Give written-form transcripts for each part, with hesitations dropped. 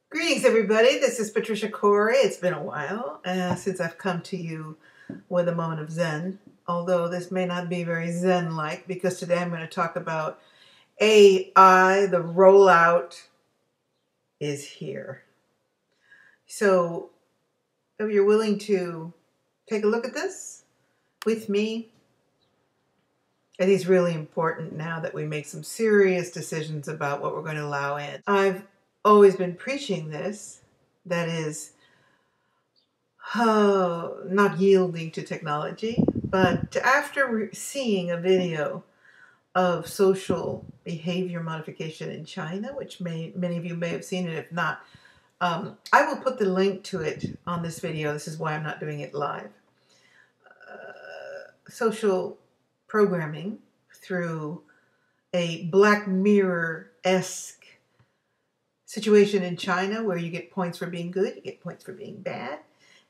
Greetings, everybody. This is Patricia Cori. It's been a while since I've come to you with a moment of Zen, although this may not be very Zen-like, because today I'm going to talk about AI. The rollout is here. So if you're willing to take a look at this with me, I think it's really important now that we make some serious decisions about what we're going to allow in. I've always been preaching this, that is, not yielding to technology, but after seeing a video of social behavior modification in China, which many of you may have seen it, if not, I will put the link to it on this video. This is why I'm not doing it live. Social programming through a Black Mirror-esque situation in China where you get points for being good, you get points for being bad.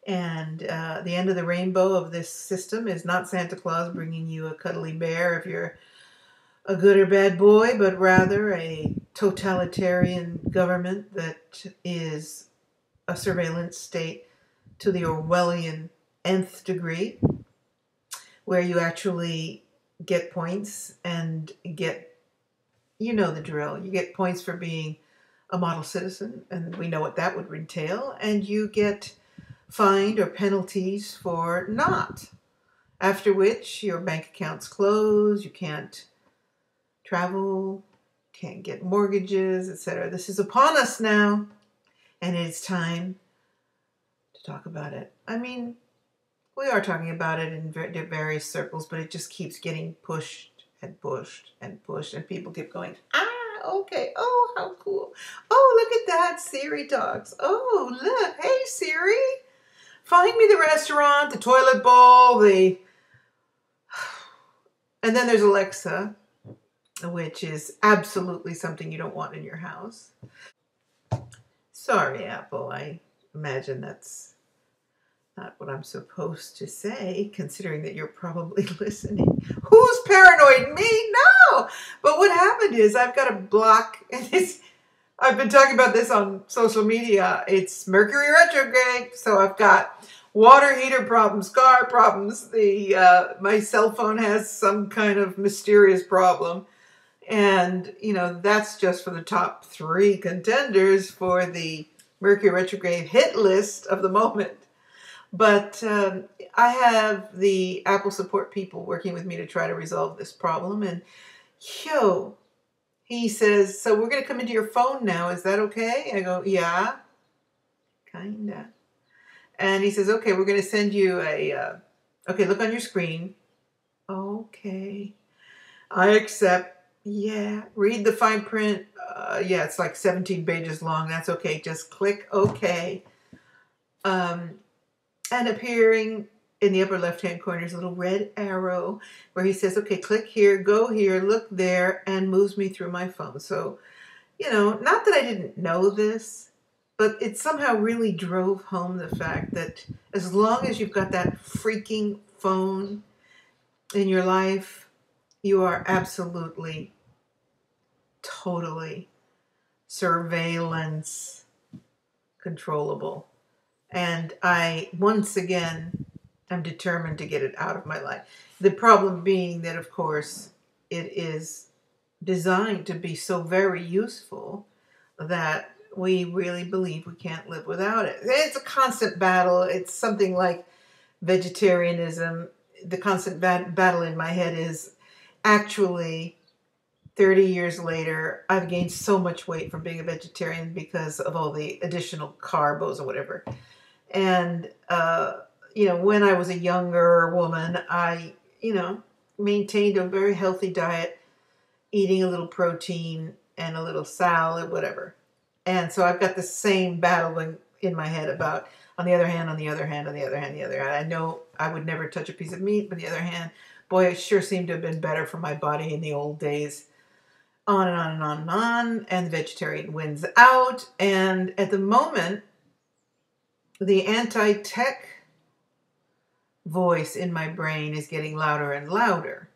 And the end of the rainbow of this system is not Santa Claus bringing you a cuddly bear if you're a good or bad boy, but rather a totalitarian government that is a surveillance state to the Orwellian nth degree, where you actually get points and get, you know the drill, you get points for being a model citizen, and we know what that would entail, and you get fined or penalties for not, after which your bank accounts close, you can't travel, can't get mortgages, etc. This is upon us now, and it's time to talk about it. I mean, we are talking about it in various circles, but it just keeps getting pushed and pushed and pushed, and people keep going, okay, oh, how cool. Oh, look at that, Siri talks. Oh, look, hey, Siri, find me the restaurant, the toilet bowl, and then there's Alexa, which is absolutely something you don't want in your house. Sorry, Apple, I imagine that's not what I'm supposed to say, considering that you're probably listening. Who's paranoid? Me? No! But what happened is I've got a block, and I've been talking about this on social media. It's Mercury Retrograde, so I've got water heater problems, car problems. My cell phone has some kind of mysterious problem. And, you know, that's just for the top 3 contenders for the Mercury Retrograde hit list of the moment. But I have the Apple support people working with me to try to resolve this problem. And, he says, so we're going to come into your phone now. Is that okay? I go, yeah, kinda. And he says, okay, we're going to send you okay, look on your screen. Okay. I accept. Yeah. Read the fine print. Yeah, it's like 17 pages long. That's okay. Just click okay. And appearing in the upper left-hand corner is a little red arrow where he says, okay, click here, go here, look there, and moves me through my phone. So, you know, not that I didn't know this, but it somehow really drove home the fact that as long as you've got that freaking phone in your life, you are absolutely, totally surveillance controllable. And I, once again, am determined to get it out of my life. The problem being that, of course, it is designed to be so very useful that we really believe we can't live without it. It's a constant battle. It's something like vegetarianism. The constant battle in my head is actually 30 years later, I've gained so much weight from being a vegetarian because of all the additional carbs or whatever. And, you know, when I was a younger woman, I, you know, maintained a very healthy diet, eating a little protein and a little salad, whatever. And so I've got the same battle in my head about, on the other hand, on the other hand, on the other hand, the other hand. I know I would never touch a piece of meat, but on the other hand, boy, it sure seemed to have been better for my body in the old days. On and on and on and on. And the vegetarian wins out. And at the moment, the anti-tech voice in my brain is getting louder and louder.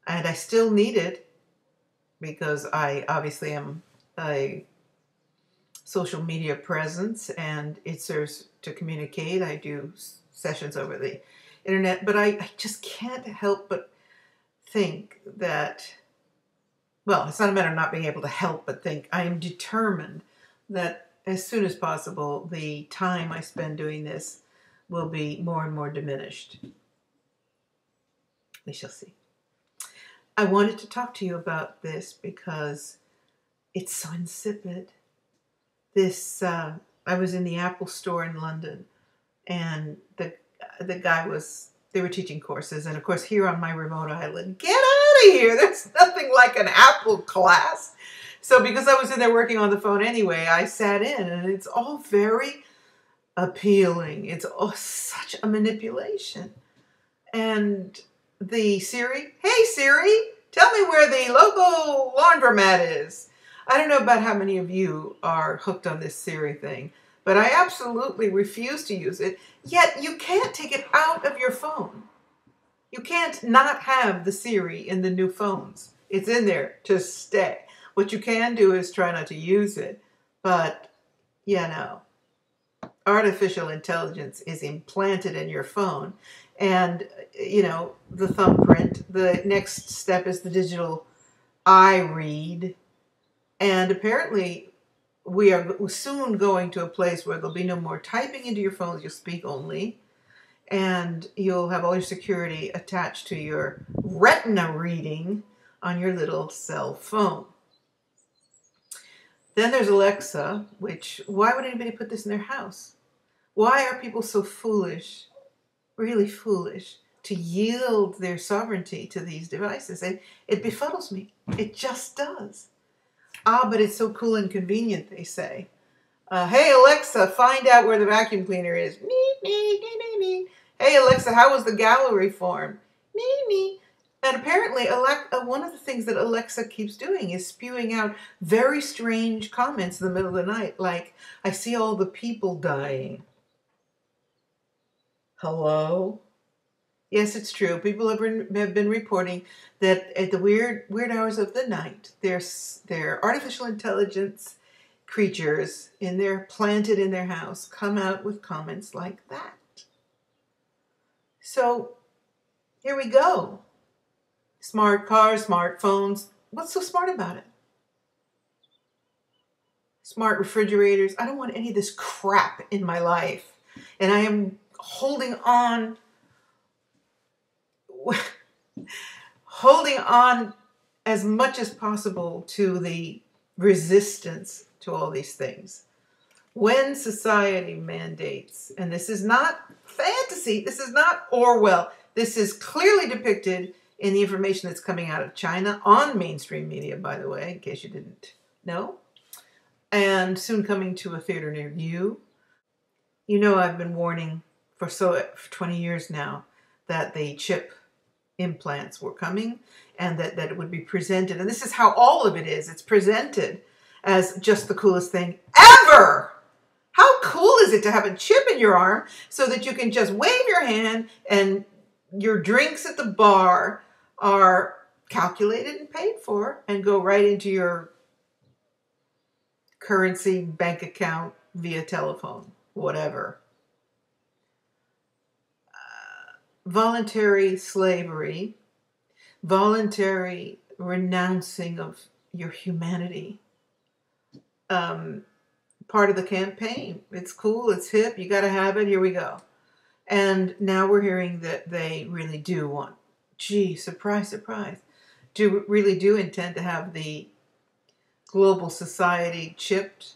And I still need it because I obviously am a social media presence, and it serves to communicate. I do sessions over the internet, but I just can't help but think that, well, it's not a matter of not being able to help but think. I am determined that as soon as possible, the time I spend doing this will be more and more diminished. We shall see. I wanted to talk to you about this because it's so insipid. I was in the Apple store in London, and the guy they were teaching courses, and of course here on my remote island, get out of here, there's nothing like an Apple class. So because I was in there working on the phone anyway, I sat in, and it's all very appealing. It's all such a manipulation. And the Siri, hey Siri, tell me where the local laundromat is. I don't know about how many of you are hooked on this Siri thing, but I absolutely refuse to use it. Yet you can't take it out of your phone. You can't not have the Siri in the new phones. It's in there to stay. What you can do is try not to use it, but artificial intelligence is implanted in your phone, and the thumbprint. The next step is the digital eye read. And apparently we are soon going to a place where there'll be no more typing into your phones. You'll speak only. And you'll have all your security attached to your retina reading on your little cell phone. Then there's Alexa, which, why would anybody put this in their house? Why are people so foolish, really foolish, to yield their sovereignty to these devices? And it befuddles me. It just does. But it's so cool and convenient, they say. Hey, Alexa, find out where the vacuum cleaner is. Hey, Alexa, how was the gallery form? And apparently, one of the things that Alexa keeps doing is spewing out very strange comments in the middle of the night, like, I see all the people dying. Hello? Yes, it's true. People have been reporting that at the weird hours of the night, their artificial intelligence creatures planted in their house come out with comments like that. So here we go. Smart cars, smartphones. What's so smart about it? Smart refrigerators. I don't want any of this crap in my life. And I am holding on as much as possible to the resistance to all these things. When society mandates, and this is not fantasy, this is not Orwell, this is clearly depicted in the information that's coming out of China on mainstream media, by the way, in case you didn't know, and soon coming to a theater near you. You know, I've been warning for 20 years now that the chip implants were coming, and that it would be presented, and this is how all of it is. It's presented as just the coolest thing ever. How cool is it to have a chip in your arm so that you can just wave your hand and your drinks at the bar are calculated and paid for and go right into your currency bank account via telephone, whatever. Voluntary slavery, voluntary renouncing of your humanity. Part of the campaign. It's cool, it's hip, you got to have it, here we go. And now we're hearing that they really do want, gee, surprise, surprise, really do intend to have the global society chipped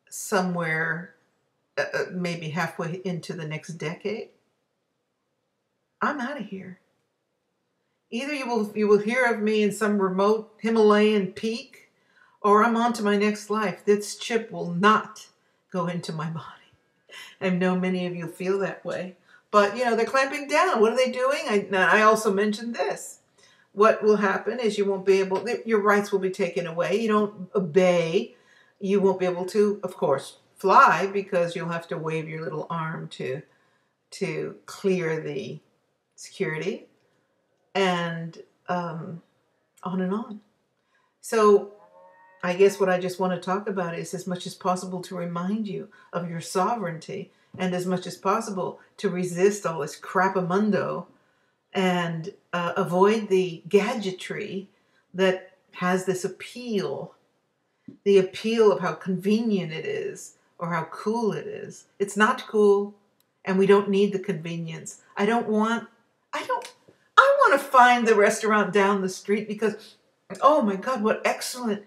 somewhere, maybe halfway into the next decade. I'm out of here. Either you will hear of me in some remote Himalayan peak, or I'm on to my next life. This chip will not go into my body. I know many of you feel that way. But, they're clamping down. What are they doing? I also mentioned this. What will happen is you won't be able, your rights will be taken away. You don't obey. You won't be able to, of course, fly, because you'll have to wave your little arm to clear the security, and on and on. So I guess what I just want to talk about is as much as possible to remind you of your sovereignty, and as much as possible to resist all this crapamundo and avoid the gadgetry that has this appeal, the appeal of how convenient it is or how cool it is. It's not cool, and we don't need the convenience. I want to find the restaurant down the street because, oh my God, what excellent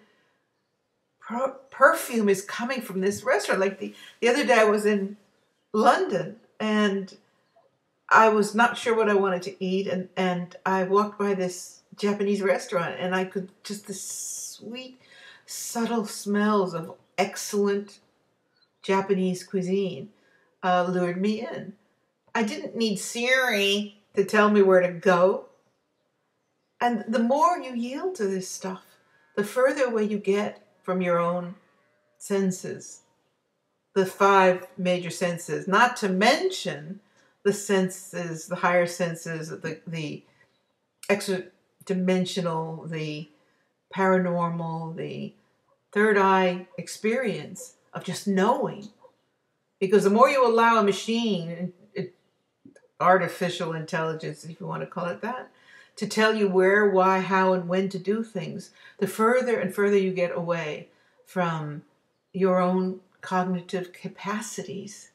perfume is coming from this restaurant. Like the other day I was in London and I was not sure what I wanted to eat, and I walked by this Japanese restaurant and I could just the sweet, subtle smells of excellent Japanese cuisine lured me in. I didn't need Siri to tell me where to go. And the more you yield to this stuff, the further away you get from your own senses. The 5 major senses, not to mention the senses, the higher senses, the extra dimensional, the paranormal, the third eye experience of just knowing. Because the more you allow a machine, artificial intelligence, if you want to call it that, to tell you where, why, how, and when to do things, the further and further you get away from your own cognitive capacities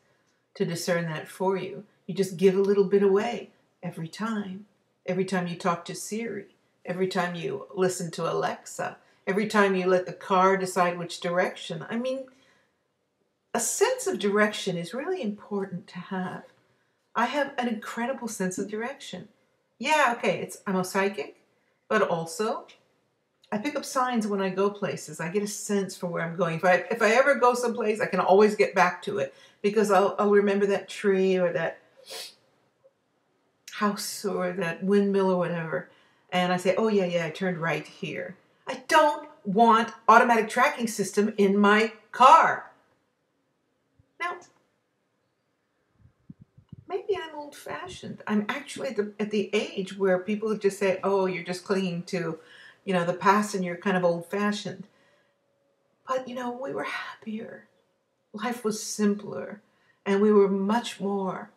to discern that for you. You just give a little bit away every time. Every time you talk to Siri, every time you listen to Alexa, every time you let the car decide which direction. I mean, a sense of direction is really important to have. I have an incredible sense of direction. Yeah, okay, I'm a psychic, but also I pick up signs when I go places. I get a sense for where I'm going. If I ever go someplace, I can always get back to it because I'll remember that tree or that house or that windmill or whatever. And I say, oh yeah, I turned right here. I don't want automatic tracking system in my car. Now, maybe I'm old-fashioned. I'm actually at the age where people just say, oh, you're just clinging to, the past and you're kind of old-fashioned. But, we were happier. Life was simpler. And we were much more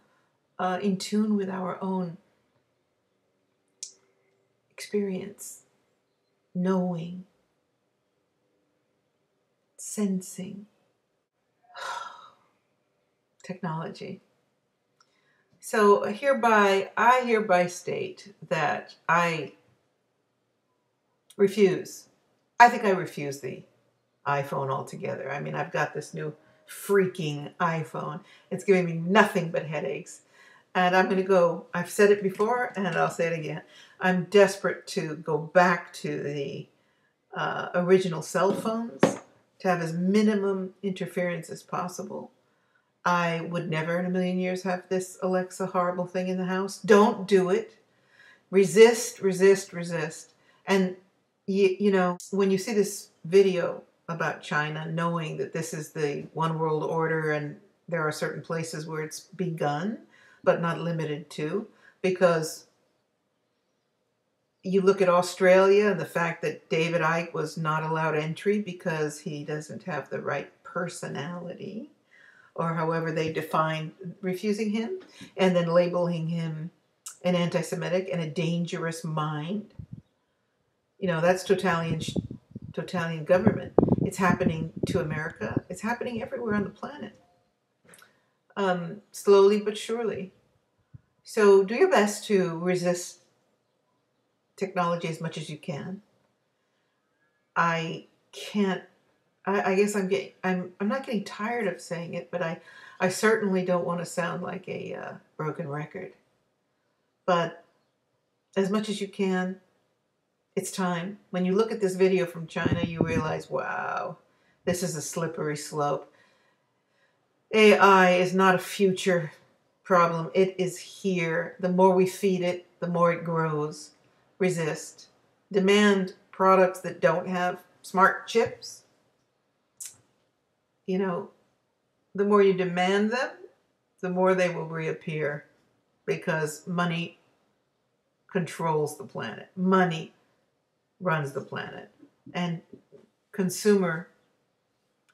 in tune with our own experience, knowing, sensing. Technology. So I hereby state that I refuse. I think I refuse the iPhone altogether. I mean, I've got this new freaking iPhone. It's giving me nothing but headaches. And I've said it before and I'll say it again. I'm desperate to go back to the original cell phones to have as minimum interference as possible. I would never in a million years have this Alexa horrible thing in the house. Don't do it. Resist, resist, resist. And, when you see this video about China, knowing that this is the one world order and there are certain places where it's begun, but not limited to, because you look at Australia and the fact that David Icke was not allowed entry because he doesn't have the right personality, or however they define refusing him, and then labeling him an anti-Semitic and a dangerous mind. That's totalitarian government. It's happening to America. It's happening everywhere on the planet. Slowly but surely. So do your best to resist technology as much as you can. I guess I'm not getting tired of saying it, but I certainly don't want to sound like a broken record. But as much as you can, it's time. When you look at this video from China, you realize, wow, this is a slippery slope. AI is not a future problem. It is here. The more we feed it, the more it grows. Resist. Demand products that don't have smart chips. The more you demand them, the more they will reappear, because money controls the planet. Money runs the planet. And consumer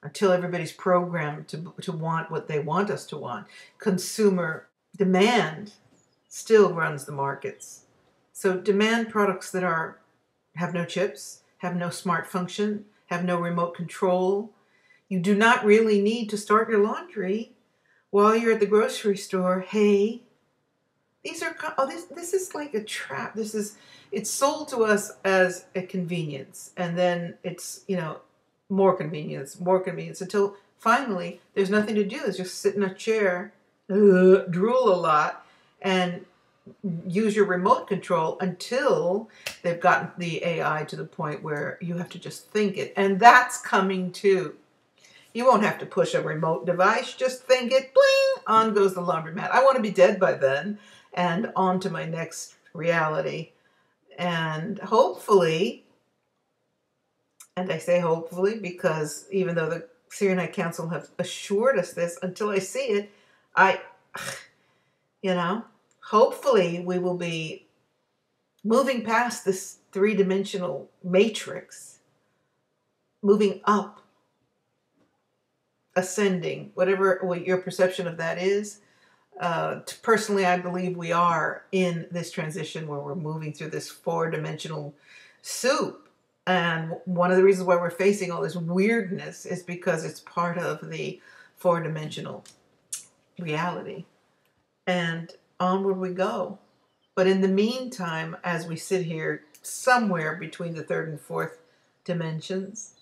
until everybody's programmed to want what they want us to want. Consumer demand still runs the markets. So demand products that have no chips, have no smart function, have no remote control. You do not really need to start your laundry while you're at the grocery store. Hey, this is like a trap. It's sold to us as a convenience, and then it's, more convenience until finally there's nothing to do. It's just sit in a chair, drool a lot, and use your remote control until they've gotten the AI to the point where you have to just think it. And that's coming too. You won't have to push a remote device. Just think it, bling, on goes the laundromat. I want to be dead by then and on to my next reality. And hopefully, and I say hopefully because even though the Siri and I Council have assured us this, until I see it, hopefully we will be moving past this three-dimensional matrix, moving up, ascending, whatever your perception of that is. Personally, I believe we are in this transition where we're moving through this four-dimensional soup. And one of the reasons why we're facing all this weirdness is because it's part of the four-dimensional reality. And onward we go. But in the meantime, as we sit here somewhere between the third and fourth dimensions,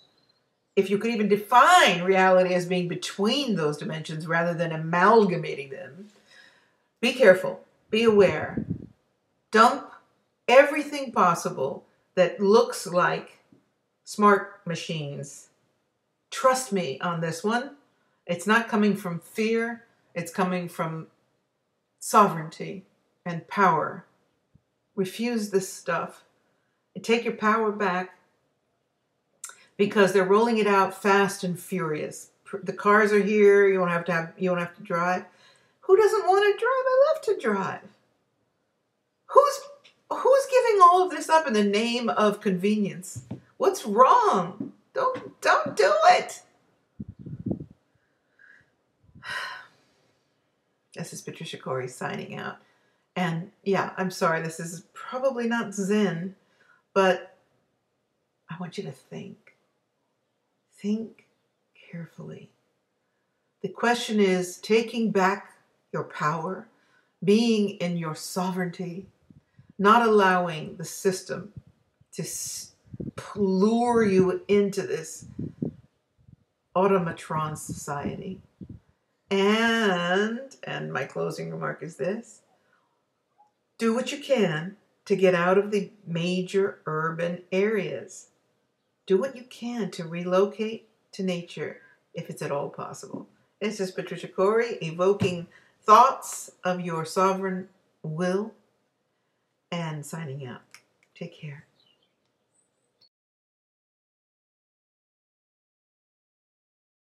if you could even define reality as being between those dimensions rather than amalgamating them, be careful, be aware. Dump everything possible that looks like smart machines. Trust me on this one. It's not coming from fear. It's coming from sovereignty and power. Refuse this stuff and take your power back, because they're rolling it out fast and furious. The cars are here. You don't have to drive. Who doesn't want to drive? I love to drive. Who's giving all of this up in the name of convenience? What's wrong? Don't do it. This is Patricia Cori signing out. And yeah, I'm sorry, this is probably not Zen, but I want you to think. Think carefully. The question is taking back your power, being in your sovereignty, not allowing the system to lure you into this automatron society. And my closing remark is this: do what you can to get out of the major urban areas. Do what you can to relocate to nature if it's at all possible. This is Patricia Cori, evoking thoughts of your sovereign will and signing out. Take care.